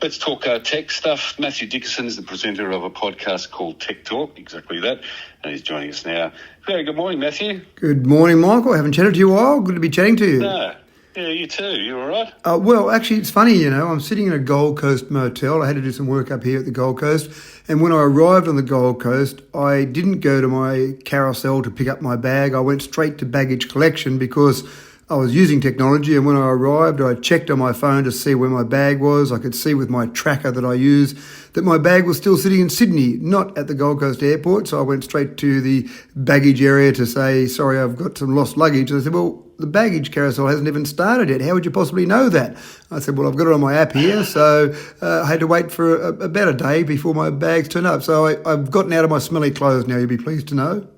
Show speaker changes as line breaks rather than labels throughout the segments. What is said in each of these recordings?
Let's talk tech stuff. Mathew Dickerson is the presenter of a podcast called Tech Talk, exactly that, and he's joining us now. Very good morning, Matthew.
Good morning, Michael. I haven't chatted to you in a while. Good to be chatting to you.
No. Yeah, you too. You all right?
Well, actually, it's funny, I'm sitting in a Gold Coast motel. I had to do some work up here at the Gold Coast. And when I arrived on the Gold Coast, I didn't go to my carousel to pick up my bag. I went straight to baggage collection because I was using technology. And when I arrived, I checked on my phone to see where my bag was. I could see with my tracker that I use that my bag was still sitting in Sydney, not at the Gold Coast airport. So I went straight to the baggage area to say, sorry, I've got some lost luggage. And I said, well, the baggage carousel hasn't even started yet. How would you possibly know that? I said, well, I've got it on my app here, so I had to wait for about a day before my bags turned up. So I've gotten out of my smelly clothes now, you'll be pleased to know.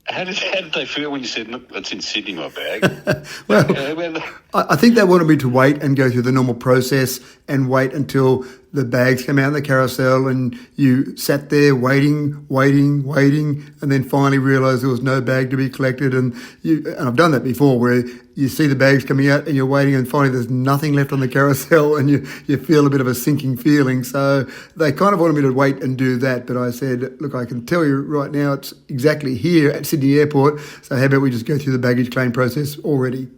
How did they feel when you said, look, it's in Sydney, my bag?
Well, I think they wanted me to wait and go through the normal process and wait until the bags came out in the carousel and you sat there waiting, and then finally realised there was no bag to be collected. And I've done that before where you see the bags coming out and you're waiting and finally there's nothing left on the carousel and you feel a bit of a sinking feeling. So they kind of wanted me to wait and do that. But I said, look, I can tell you right now it's exactly here at Sydney Airport. So how about we just go through the baggage claim process already?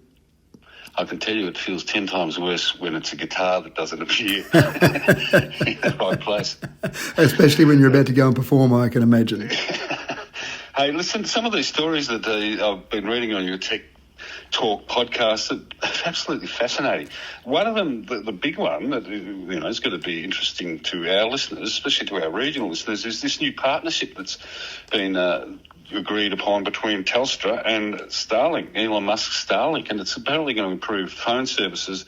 I can tell you it feels 10 times worse when it's a guitar that doesn't appear in the right place.
Especially when you're about to go and perform, I can imagine.
Hey, listen, some of these stories that I've been reading on your Tech Talk podcast are absolutely fascinating. One of them, the big one, that is going to be interesting to our listeners, especially to our regional listeners, is this new partnership that's been agreed upon between Telstra and Starlink, Elon Musk's Starlink, and it's apparently going to improve phone services,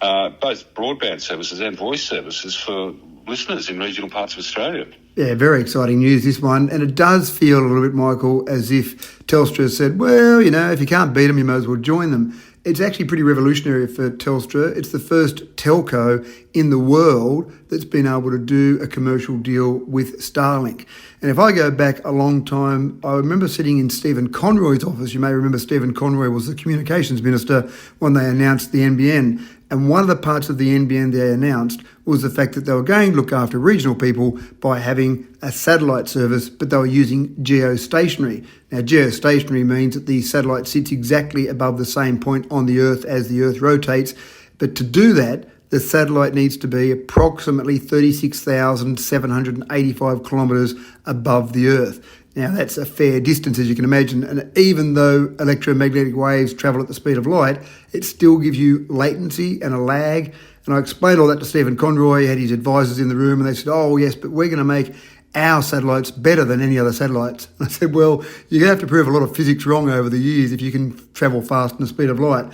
both broadband services and voice services for listeners in regional parts of Australia.
Yeah, very exciting news, this one. And it does feel a little bit, Michael, as if Telstra said, well, if you can't beat them, you might as well join them. It's actually pretty revolutionary for Telstra. It's the first telco in the world that's been able to do a commercial deal with Starlink. And if I go back a long time, I remember sitting in Stephen Conroy's office. You may remember Stephen Conroy was the communications minister when they announced the NBN. And one of the parts of the NBN they announced was the fact that they were going to look after regional people by having a satellite service, but they were using geostationary. Now, geostationary means that the satellite sits exactly above the same point on the Earth as the Earth rotates. But to do that, the satellite needs to be approximately 36,785 kilometres above the Earth. Now, that's a fair distance, as you can imagine, and even though electromagnetic waves travel at the speed of light, it still gives you latency and a lag. And I explained all that to Stephen Conroy. He had his advisors in the room, and they said, oh, yes, but we're going to make our satellites better than any other satellites. And I said, well, you're going to have to prove a lot of physics wrong over the years if you can travel fast in the speed of light.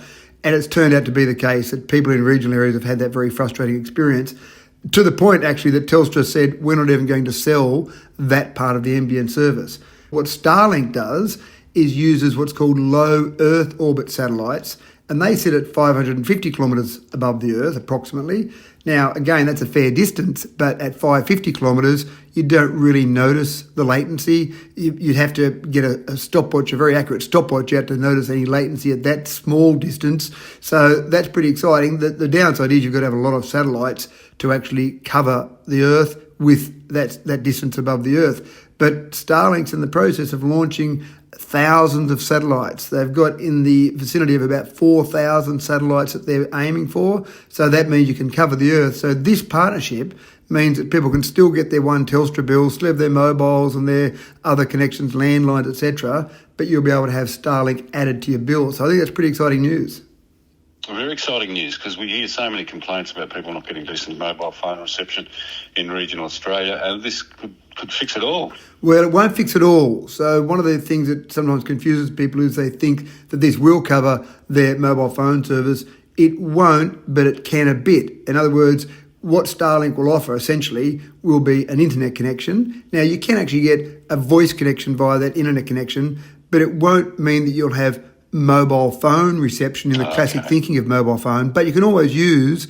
And it's turned out to be the case that people in regional areas have had that very frustrating experience, to the point, actually, that Telstra said, we're not even going to sell that part of the NBN service. What Starlink does is uses what's called low Earth orbit satellites, and they sit at 550 kilometres above the Earth, approximately. Now, again, that's a fair distance, but at 550 kilometres, you don't really notice the latency. You'd have to get a stopwatch, a very accurate stopwatch out to notice any latency at that small distance. So that's pretty exciting. The downside is you've got to have a lot of satellites to actually cover the Earth with that distance above the Earth. But Starlink's in the process of launching thousands of satellites. They've got in the vicinity of about 4,000 satellites that they're aiming for. So that means you can cover the Earth. So this partnership means that people can still get their one Telstra bill, still have their mobiles and their other connections, landlines, etc., but you'll be able to have Starlink added to your bill. So I think that's pretty exciting news.
Very exciting news, because we hear so many complaints about people not getting decent mobile phone reception in regional Australia, and this could fix it all. Well,
it won't fix it all. So one of the things that sometimes confuses people is they think that this will cover their mobile phone service. It won't, but it can a bit. In other words, what Starlink will offer essentially will be an internet connection. Now, you can actually get a voice connection via that internet connection, but it won't mean that you'll have mobile phone reception in the classic thinking of mobile phone, but you can always use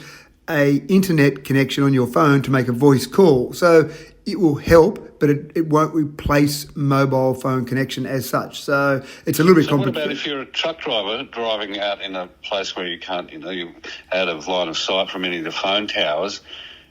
a internet connection on your phone to make a voice call. So it will help, but it won't replace mobile phone connection as such. So it's a little bit complicated.
What about if you're a truck driver driving out in a place where you can't, you're out of line of sight from any of the phone towers,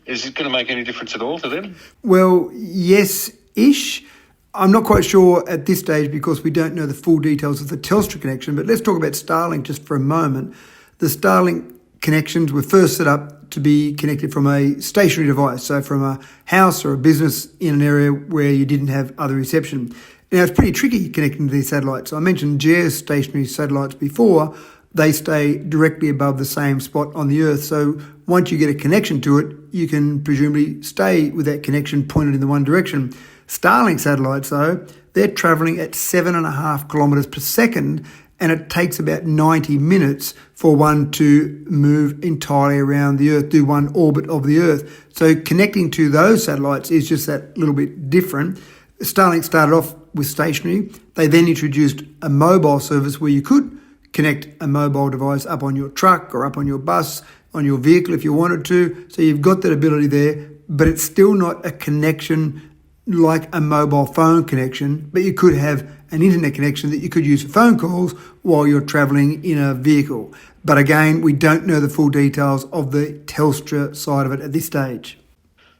Is it going to make any difference at all to them?
Well, yes-ish. I'm not quite sure at this stage because we don't know the full details of the Telstra connection, but let's talk about Starlink just for a moment. The Starlink connections were first set up to be connected from a stationary device, so from a house or a business in an area where you didn't have other reception. Now, it's pretty tricky connecting to these satellites. I mentioned geostationary satellites before. They stay directly above the same spot on the Earth. So once you get a connection to it, you can presumably stay with that connection pointed in the one direction. Starlink satellites, though, they're travelling at 7.5 kilometres per second, and it takes about 90 minutes for one to move entirely around the Earth, do one orbit of the Earth. So connecting to those satellites is just that little bit different. Starlink started off with stationary. They then introduced a mobile service where you could connect a mobile device up on your truck or up on your bus, on your vehicle if you wanted to. So you've got that ability there, but it's still not a connection like a mobile phone connection, but you could have an internet connection that you could use for phone calls while you're travelling in a vehicle. But again, we don't know the full details of the Telstra side of it at this stage.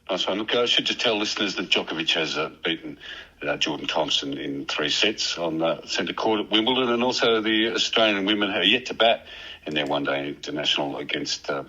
Nice one. Look, I should just tell listeners that Djokovic has beaten Jordan Thompson in 3 sets on centre court at Wimbledon, and also the Australian women have yet to bat in their one-day international against the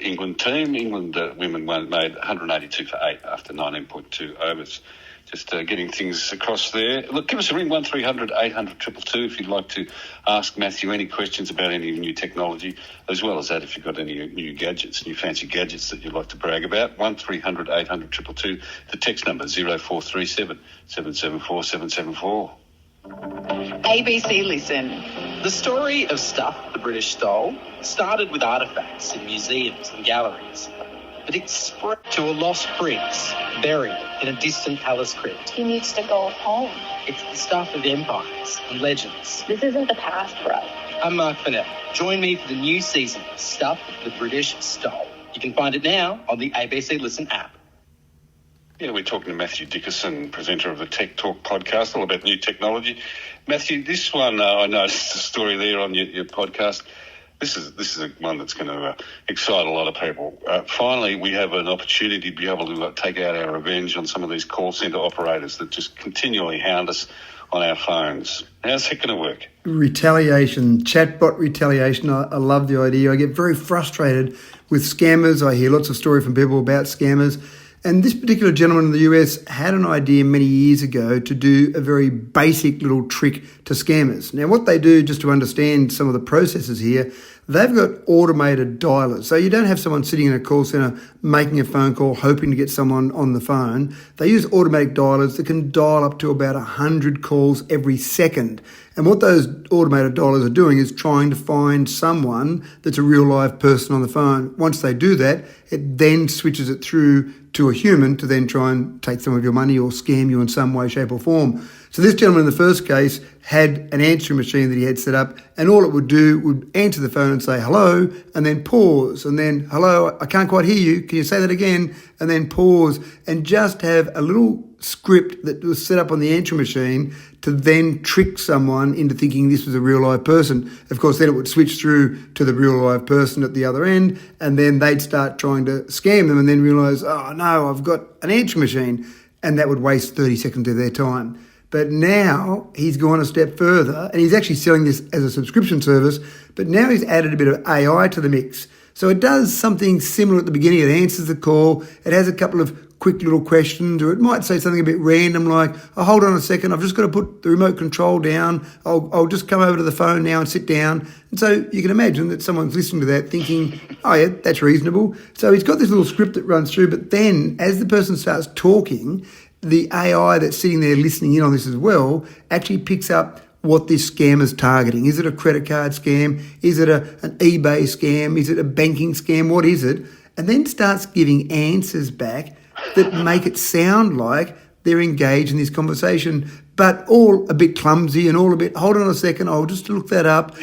England team. England women made 182 for 8 after 19.2 overs. Just getting things across there. Look, give us a ring, 1300 800 222 if you'd like to ask Matthew any questions about any new technology, as well as that if you've got any new gadgets, new fancy gadgets that you'd like to brag about. 1300 800 222. The text number 0437 774 774.
ABC Listen.
The story of stuff the British stole started with artefacts in museums and galleries, but it spread to a lost prince buried in a distant palace crypt.
He needs to go home.
It's the stuff of empires and legends.
This isn't the past for us.
I'm Mark Fennell. Join me for the new season of Stuff the British Stole. You can find it now on the ABC Listen app.
Yeah, we're talking to Mathew Dickerson, presenter of the Tech Talk podcast, all about new technology. Matthew, this one, I noticed the story there on your podcast. This is one that's going to excite a lot of people. Finally, we have an opportunity to be able to take out our revenge on some of these call centre operators that just continually hound us on our phones. How's that going to work?
Retaliation, chatbot retaliation. I love the idea. I get very frustrated with scammers. I hear lots of stories from people about scammers. And this particular gentleman in the US had an idea many years ago to do a very basic little trick to scammers. Now, what they do, just to understand some of the processes here, they've got automated dialers. So you don't have someone sitting in a call centre making a phone call, hoping to get someone on the phone. They use automatic dialers that can dial up to about 100 calls every second. And what those automated dialers are doing is trying to find someone that's a real live person on the phone. Once they do that, it then switches it through to a human to then try and take some of your money or scam you in some way, shape or form. So this gentleman in the first case had an answering machine that he had set up, and all it would do would answer the phone and say hello, and then pause, and then hello, I can't quite hear you, can you say that again? And then pause, and just have a little script that was set up on the answering machine to then trick someone into thinking this was a real live person. Of course, then it would switch through to the real live person at the other end, and then they'd start trying to scam them and then realise, oh no, I've got an answering machine, and that would waste 30 seconds of their time. But now he's gone a step further, and he's actually selling this as a subscription service, but now he's added a bit of AI to the mix. So it does something similar at the beginning. It answers the call. It has a couple of quick little questions, or it might say something a bit random like, oh, hold on a second, I've just got to put the remote control down. I'll just come over to the phone now and sit down. And so you can imagine that someone's listening to that thinking, oh yeah, that's reasonable. So he's got this little script that runs through, but then as the person starts talking, the AI that's sitting there listening in on this as well actually picks up what this scam is targeting. Is it a credit card scam? Is it an eBay scam? Is it a banking scam? What is it? And then starts giving answers back that make it sound like they're engaged in this conversation, but all a bit clumsy and all a bit, hold on a second, I'll just look that up.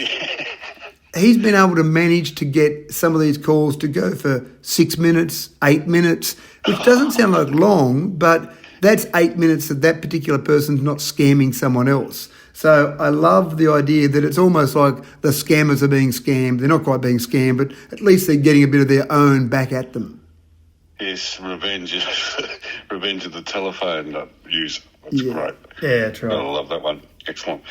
He's been able to manage to get some of these calls to go for 6 minutes, 8 minutes, which doesn't sound like long, but that's 8 minutes that that particular person's not scamming someone else. So I love the idea that it's almost like the scammers are being scammed. They're not quite being scammed, but at least they're getting a bit of their own back at them.
Yes, revenge of the telephone user. That's great.
Yeah, that's right.
I love that one. Excellent.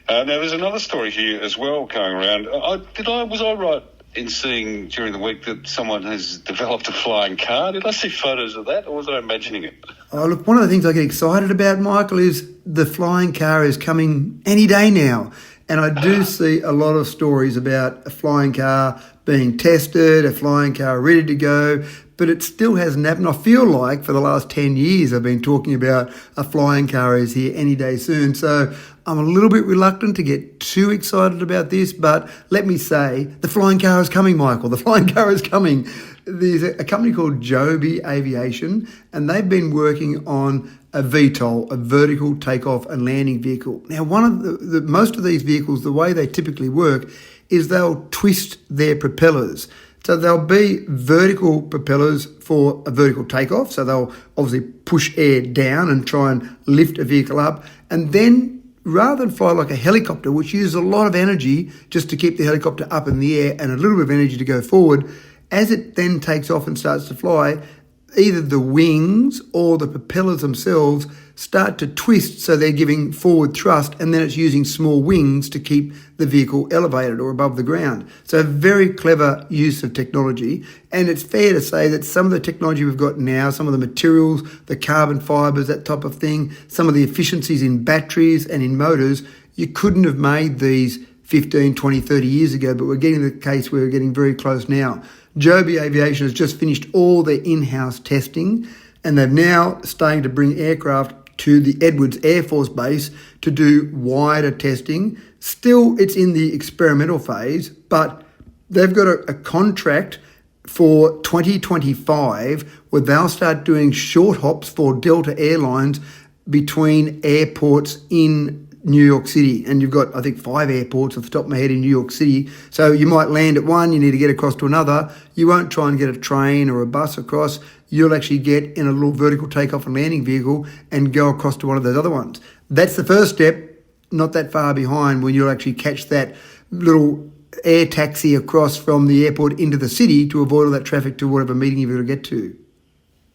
Now, there's another story here as well going around. Was I right in seeing during the week that someone has developed a flying car? Did I see photos of that, or was I imagining it?
Oh, look, one of the things I get excited about, Michael, is the flying car is coming any day now. And I do see a lot of stories about a flying car being tested, a flying car ready to go, but it still hasn't happened. I feel like for the last 10 years I've been talking about a flying car is here any day soon. So I'm a little bit reluctant to get too excited about this, but let me say, the flying car is coming, Michael. The flying car is coming. There's a company called Joby Aviation, and they've been working on a VTOL, a vertical takeoff and landing vehicle. Now, one of the most of these vehicles, the way they typically work is they'll twist their propellers. So there'll be vertical propellers for a vertical takeoff. So they'll obviously push air down and try and lift a vehicle up. And then rather than fly like a helicopter, which uses a lot of energy just to keep the helicopter up in the air and a little bit of energy to go forward, as it then takes off and starts to fly, either the wings or the propellers themselves start to twist, so they're giving forward thrust, and then it's using small wings to keep the vehicle elevated or above the ground. So very clever use of technology, and it's fair to say that some of the technology we've got now, some of the materials, the carbon fibres, that type of thing, some of the efficiencies in batteries and in motors, you couldn't have made these 15, 20, 30 years ago, but we're getting to the case where we're getting very close now. Joby Aviation has just finished all their in-house testing, and they're now starting to bring aircraft to the Edwards Air Force Base to do wider testing. Still, it's in the experimental phase, but they've got a contract for 2025 where they'll start doing short hops for Delta Airlines between airports in New York City. And you've got, I think, 5 airports off the top of my head in New York City. So you might land at one, you need to get across to another. You won't try and get a train or a bus across. You'll actually get in a little vertical takeoff and landing vehicle and go across to one of those other ones. That's the first step, not that far behind, when you'll actually catch that little air taxi across from the airport into the city to avoid all that traffic to whatever meeting you've got to get to.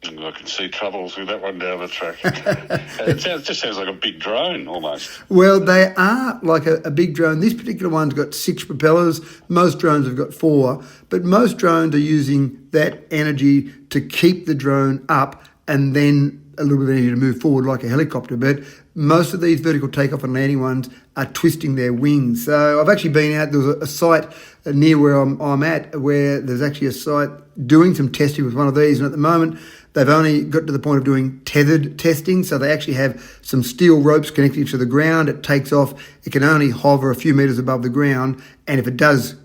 I can see troubles with that one down the track. It just sounds like a big drone almost.
Well, they are like a big drone. This particular one's got 6 propellers. Most drones have got 4. But most drones are using that energy to keep the drone up and then a little bit of energy to move forward like a helicopter. But most of these vertical takeoff and landing ones are twisting their wings. So I've actually been out, there was a site near where I'm at where there's actually a site doing some testing with one of these. And at the moment, they've only got to the point of doing tethered testing. So they actually have some steel ropes connecting to the ground. It takes off. It can only hover a few metres above the ground. And if it does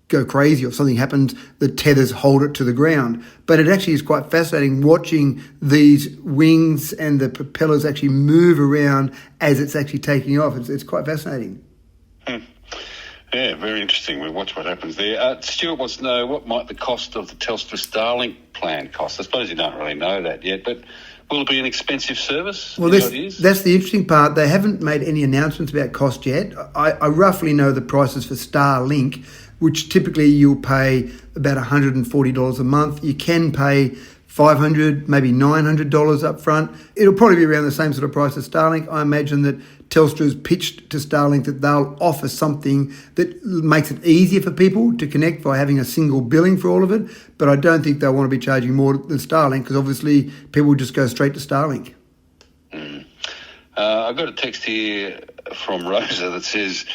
go crazy or something happens, the tethers hold it to the ground. But it actually is quite fascinating watching these wings and the propellers actually move around as it's actually taking off. It's quite fascinating.
Yeah, very interesting. We'll watch what happens there. Stuart wants to know, what might the cost of the Telstra Starlink plan cost? I suppose you don't really know that yet, but will it be an expensive service?
Well, that's the interesting part. They haven't made any announcements about cost yet. I roughly know the prices for Starlink, which typically you'll pay about $140 a month. You can pay $500, maybe $900 up front. It'll probably be around the same sort of price as Starlink. I imagine that Telstra's pitched to Starlink that they'll offer something that makes it easier for people to connect by having a single billing for all of it. But I don't think they'll want to be charging more than Starlink because obviously people will just go straight to Starlink.
I've got a text here from Rosa that says,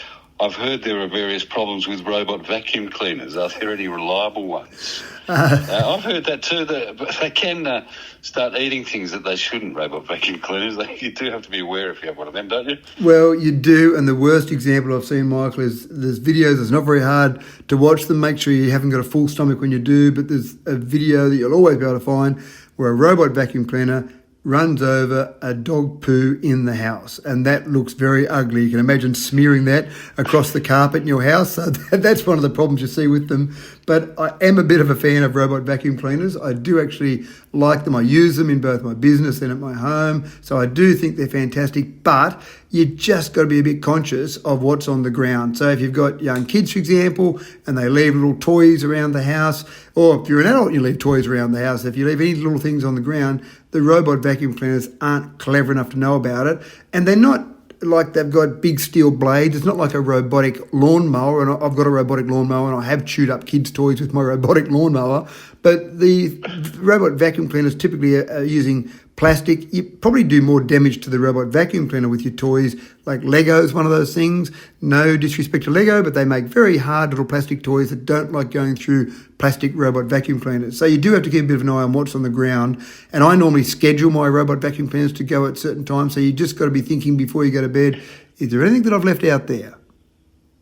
I've heard there are various problems with robot vacuum cleaners. Are there any reliable ones? I've heard that too. But they can start eating things that they shouldn't, robot vacuum cleaners. You do have to be aware if you have one of them, don't you?
Well, you do. And the worst example I've seen, Michael, is there's videos. It's not very hard to watch them. Make sure you haven't got a full stomach when you do. But there's a video that you'll always be able to find where a robot vacuum cleaner runs over a dog poo in the house, and that looks very ugly. You can imagine smearing that across the carpet in your house. So that's one of the problems you see with them. But I am a bit of a fan of robot vacuum cleaners. I do actually like them. I use them in both my business and at my home. So I do think they're fantastic. But you just got to be a bit conscious of what's on the ground. So if you've got young kids, for example, and they leave little toys around the house, or if you're an adult and you leave toys around the house, if you leave any little things on the ground, the robot vacuum cleaners aren't clever enough to know about it. And they're not like they've got big steel blades. It's not like a robotic lawnmower, and I've got a robotic lawnmower, and I have chewed up kids' toys with my robotic lawnmower. But the robot vacuum cleaners typically are using plastic. You probably do more damage to the robot vacuum cleaner with your toys, like Lego is one of those things. No disrespect to Lego, but they make very hard little plastic toys that don't like going through plastic robot vacuum cleaners. So you do have to keep a bit of an eye on what's on the ground. And I normally schedule my robot vacuum cleaners to go at certain times. So you just got to be thinking before you go to bed, is there anything that I've left out there?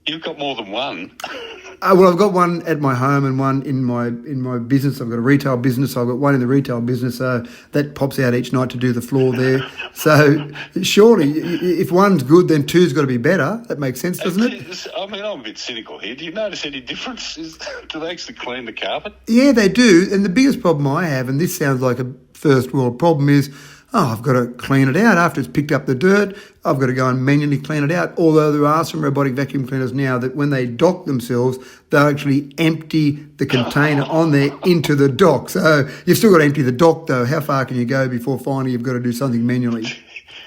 You've got more than one.
Well, I've got one at my home and one in my business. I've got a retail business. So I've got one in the retail business. So that pops out each night to do the floor there. So surely, if one's good, then two's got to be better. That makes sense, doesn't it?
I mean, I'm a bit cynical here. Do you notice any difference? Do they actually clean the carpet?
Yeah, they do. And the biggest problem I have, and this sounds like a first world problem, is I've got to clean it out after it's picked up the dirt. I've got to go and manually clean it out. Although there are some robotic vacuum cleaners now that when they dock themselves, they'll actually empty the container on there into the dock. So you've still got to empty the dock, though. How far can you go before finally you've got to do something manually?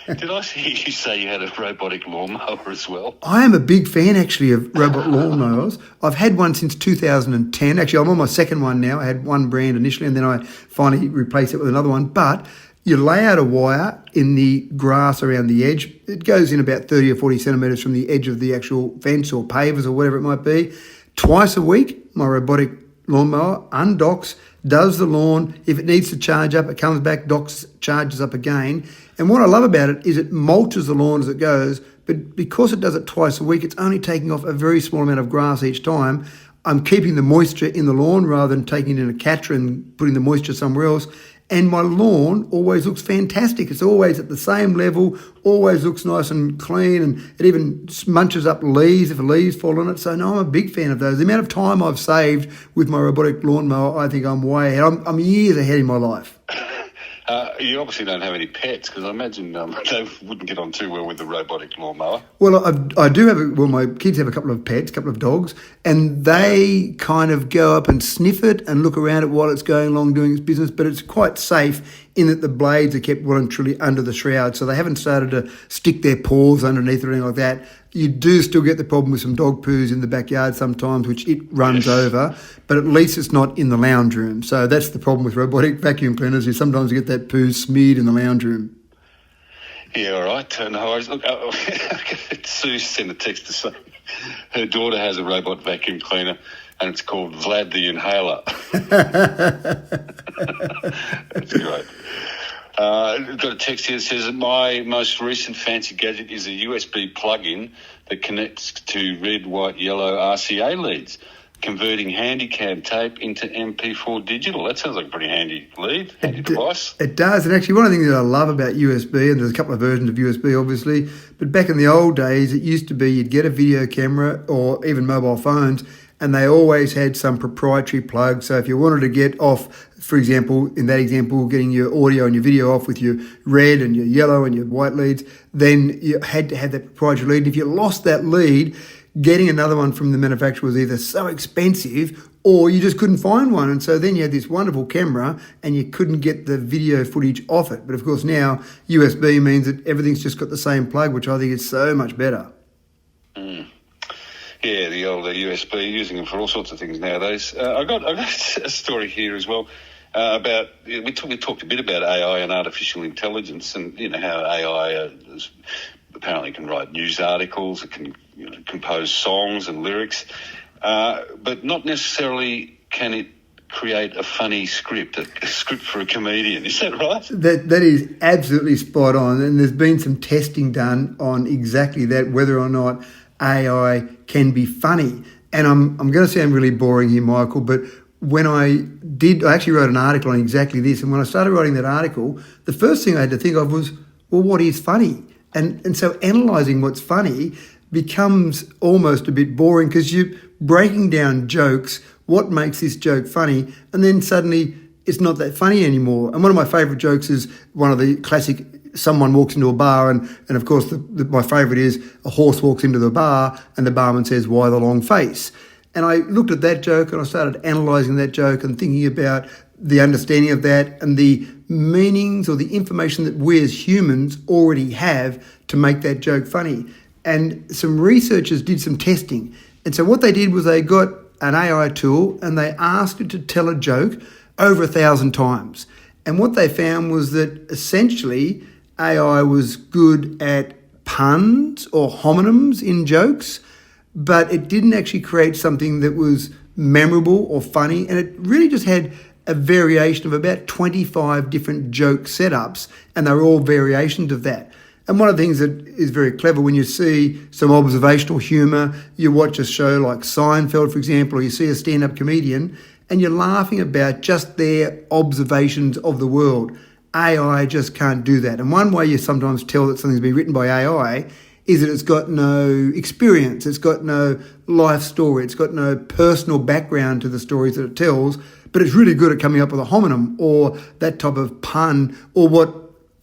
Did I hear you say you had a robotic lawnmower as well?
I am a big fan, actually, of robot lawnmowers. I've had one since 2010. Actually, I'm on my second one now. I had one brand initially, and then I finally replaced it with another one. But you lay out a wire in the grass around the edge. It goes in about 30 or 40 centimetres from the edge of the actual fence or pavers or whatever it might be. Twice a week, my robotic lawnmower undocks, does the lawn. If it needs to charge up, it comes back, docks, charges up again. And what I love about it is it mulches the lawn as it goes, but because it does it twice a week, it's only taking off a very small amount of grass each time. I'm keeping the moisture in the lawn rather than taking it in a catcher and putting the moisture somewhere else. And my lawn always looks fantastic. It's always at the same level, always looks nice and clean, and it even munches up leaves if the leaves fall on it. So, no, I'm a big fan of those. The amount of time I've saved with my robotic lawnmower, I think I'm way ahead. I'm years ahead in my life.
You obviously don't have any pets, because I imagine they wouldn't get on too well with the robotic lawnmower.
Well, I do have, my kids have a couple of pets, a couple of dogs, and they kind of go up and sniff it and look around it while it's going along doing its business, but it's quite safe in that the blades are kept well and truly under the shroud, so they haven't started to stick their paws underneath or anything like that. You do still get the problem with some dog poos in the backyard sometimes, which it runs over, but at least it's not in the lounge room. So that's the problem with robotic vacuum cleaners, is sometimes you get that poo smeared in the lounge room.
Yeah, all right. No worries. Look, Sue sent a text to say her daughter has a robot vacuum cleaner and it's called Vlad the Inhaler. That's great. Got a text here that says that my most recent fancy gadget is a USB plug-in that connects to red, white, yellow RCA leads, converting handycam tape into MP4 digital. That sounds like a pretty handy device.
It does. And actually, one of the things that I love about USB, and there's a couple of versions of USB, obviously, but back in the old days, it used to be you'd get a video camera or even mobile phones, and they always had some proprietary plug. So if you wanted to get off, for example, in that example, getting your audio and your video off with your red and your yellow and your white leads, then you had to have that proprietary lead. And if you lost that lead, getting another one from the manufacturer was either so expensive or you just couldn't find one. And so then you had this wonderful camera and you couldn't get the video footage off it. But of course now USB means that everything's just got the same plug, which I think is so much better.
Yeah, the old USB, using them for all sorts of things nowadays. I got a story here as well about, we talked a bit about AI and artificial intelligence, and how AI apparently can write news articles, it can compose songs and lyrics, but not necessarily can it create a funny script, a script for a comedian. Is that right?
That is absolutely spot on, and there's been some testing done on exactly that, whether or not AI can be funny. And I'm going to sound really boring here, Michael, but when I actually wrote an article on exactly this, and when I started writing that article, the first thing I had to think of was, well, what is funny? And so analysing what's funny becomes almost a bit boring, because breaking down jokes, what makes this joke funny, and then suddenly it's not that funny anymore. And one of my favourite jokes is one of the classic, someone walks into a bar, and of course my favourite is a horse walks into the bar and the barman says, "Why the long face?" And I looked at that joke and I started analysing that joke and thinking about the understanding of that and the meanings or the information that we as humans already have to make that joke funny. And some researchers did some testing. And so what they did was they got an AI tool and they asked it to tell a joke over 1,000 times. And what they found was that essentially AI was good at puns or homonyms in jokes, but it didn't actually create something that was memorable or funny. And it really just had a variation of about 25 different joke setups, and they were all variations of that. And one of the things that is very clever when you see some observational humour, you watch a show like Seinfeld, for example, or you see a stand-up comedian, and you're laughing about just their observations of the world. AI just can't do that. And one way you sometimes tell that something's been written by AI is that it's got no experience, it's got no life story, it's got no personal background to the stories that it tells, but it's really good at coming up with a homonym or that type of pun, or what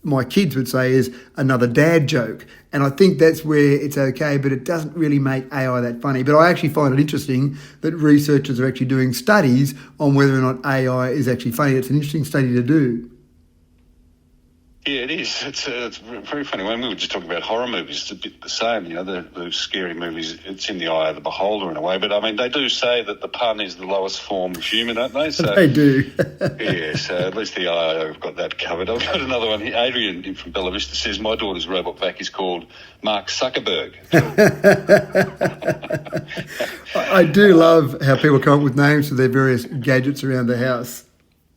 my kids would say is another dad joke. And I think that's where it's okay, but it doesn't really make AI that funny. But I actually find it interesting that researchers are actually doing studies on whether or not AI is actually funny. It's an interesting study to do.
Yeah, it is. It's very funny. When we were just talking about horror movies, it's a bit the same. You know, the scary movies, it's in the eye of the beholder in a way. But, I mean, they do say that the pun is the lowest form of humour, don't they? So,
they do.
Yeah, so at least the AI have got that covered. I've got another one here. Adrian from Bella Vista says, my daughter's robot vac is called Mark Zuckerberg.
I do love how people come up with names for their various gadgets around the house.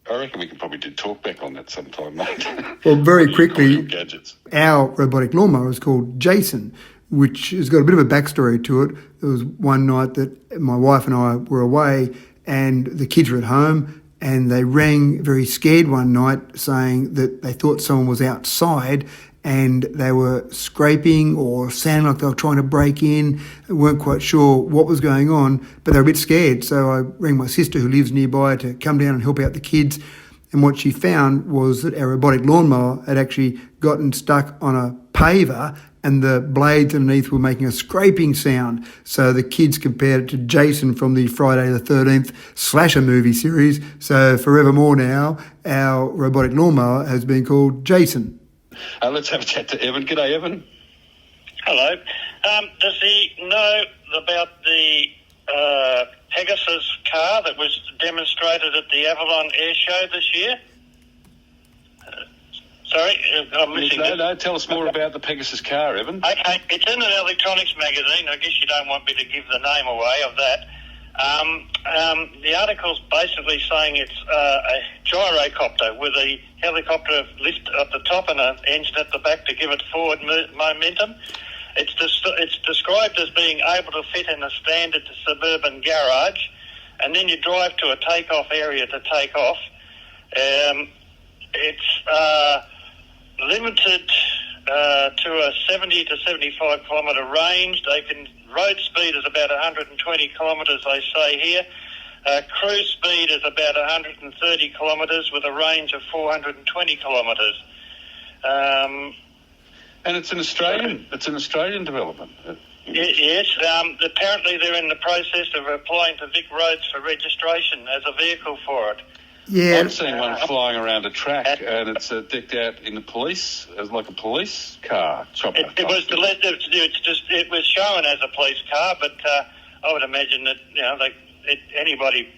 I reckon we can probably do talk back on that sometime, mate.
Well, very quickly,
gadgets.
Our robotic lawnmower is called Jason, which has got a bit of a backstory to it. There was one night that my wife and I were away and the kids were at home, and they rang very scared one night saying that they thought someone was outside and they were scraping or sounding like they were trying to break in, weren't quite sure what was going on, but they were a bit scared. So I rang my sister who lives nearby to come down and help out the kids. And what she found was that our robotic lawnmower had actually gotten stuck on a paver and the blades underneath were making a scraping sound. So the kids compared it to Jason from the Friday the 13th slasher movie series. So forevermore now, our robotic lawnmower has been called Jason.
Let's have a chat to Evan. G'day, Evan.
Hello. Does he know about the Pegasus car that was demonstrated at the Avalon Air Show this year? Sorry, I'm missing this.
No, tell us more about the Pegasus car, Evan.
Okay, it's in an electronics magazine. I guess you don't want me to give the name away of that. The article's basically saying it's a gyrocopter with a helicopter lift at the top and an engine at the back to give it forward momentum. It's described as being able to fit in a standard suburban garage, and then you drive to a takeoff area to take off. It's limited to a 70 to 75 kilometre range. Road speed is about 120 kilometres, they say here. Cruise speed is about 130 kilometres with a range of 420 kilometres.
And it's an Australian development.
Yes. Apparently they're in the process of applying to Vic Roads for registration as a vehicle for it.
Yeah,
I've seen one flying around a track, and it's decked out in the police, as like a police car.
It was shown as a police car, but I would imagine that anybody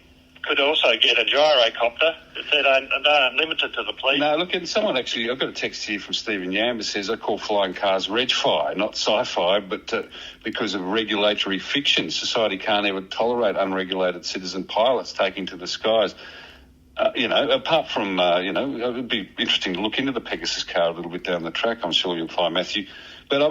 could also get a gyrocopter. They're not limited to the police.
No, look, and someone actually, I've got a text here from Stephen Yamba says, I call flying cars reg-fi, not sci-fi, but because of regulatory fiction, society can't ever tolerate unregulated citizen pilots taking to the skies. Apart from, it would be interesting to look into the Pegasus car a little bit down the track. I'm sure you'll find, Matthew. But, I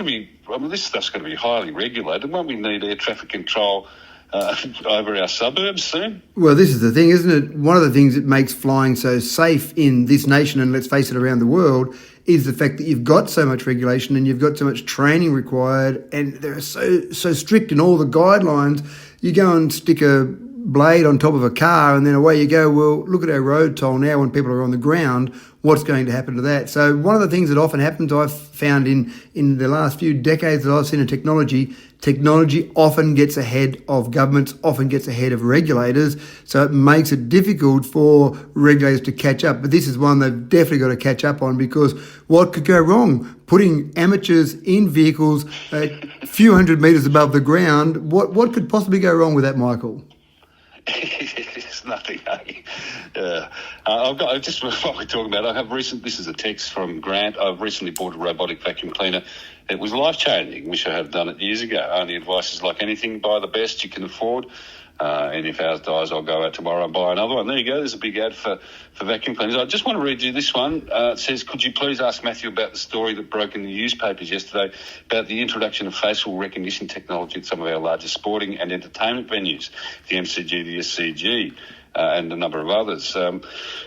mean, this stuff's going to be highly regulated. Won't we need air traffic control over our suburbs soon?
Well, this is the thing, isn't it? One of the things that makes flying so safe in this nation, and let's face it, around the world, is the fact that you've got so much regulation and you've got so much training required, and they're so strict in all the guidelines. You go and stick a blade on top of a car and then away you go. Well, look at our road toll now when people are on the ground. What's going to happen to that? So one of the things that often happens, I've found in the last few decades that I've seen in technology often gets ahead of governments, often gets ahead of regulators. So it makes it difficult for regulators to catch up. But this is one they've definitely got to catch up on, because what could go wrong? Putting amateurs in vehicles a few hundred metres above the ground, what could possibly go wrong with that, Michael?
It's nothing, eh? I've just what we're talking about. This is a text from Grant. I've recently bought a robotic vacuum cleaner. It was life-changing. Wish I had done it years ago. Only advice is, like anything, buy the best you can afford. And if ours dies, I'll go out tomorrow and buy another one. There you go. There's a big ad for vacuum cleaners. I just want to read you this one. It says, could you please ask Matthew about the story that broke in the newspapers yesterday about the introduction of facial recognition technology at some of our largest sporting and entertainment venues, the MCG, the SCG, and a number of others. They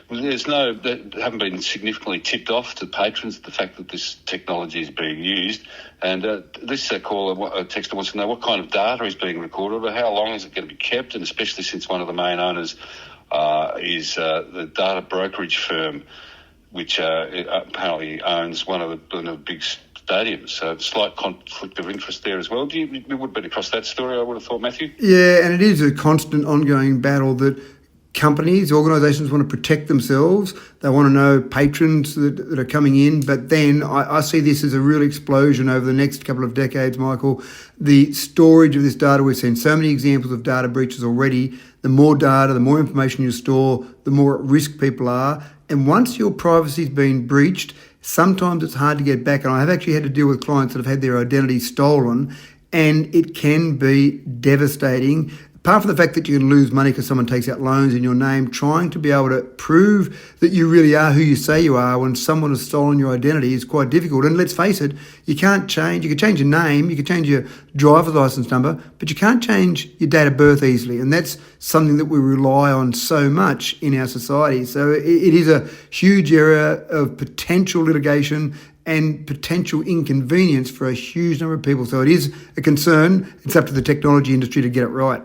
haven't been significantly tipped off to patrons the fact that this technology is being used. And this caller, a texter, wants to know what kind of data is being recorded, or how long is it going to be kept, and especially since one of the main owners is the data brokerage firm, which apparently owns one of the big stadiums. So slight conflict of interest there as well. You would have been across that story, I would have thought, Matthew?
Yeah, and it is a constant ongoing battle that companies, organisations want to protect themselves. They want to know patrons that are coming in. But then I see this as a real explosion over the next couple of decades, Michael. The storage of this data, we've seen so many examples of data breaches already. The more data, the more information you store, the more at risk people are. And once your privacy's been breached, sometimes it's hard to get back. And I have actually had to deal with clients that have had their identity stolen, and it can be devastating. Apart from the fact that you can lose money because someone takes out loans in your name, trying to be able to prove that you really are who you say you are when someone has stolen your identity is quite difficult. And let's face it, you can change your name, you can change your driver's license number, but you can't change your date of birth easily. And that's something that we rely on so much in our society. So it is a huge area of potential litigation and potential inconvenience for a huge number of people. So it is a concern. It's up to the technology industry to get it right.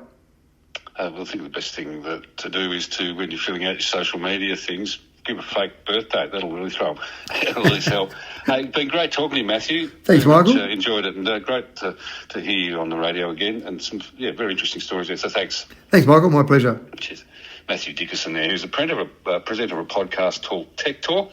I think the best thing to do is to, when you're filling out your social media things, give a fake birthday. That'll really throw them. It'll at least help. Hey, it's been great talking to you, Matthew.
Thanks, Michael.
Enjoyed it, and great to hear you on the radio again, and some very interesting stories there. So thanks.
Thanks, Michael. My pleasure.
Cheers. Matthew Dickerson there, who's a presenter of a podcast called Tech Talk.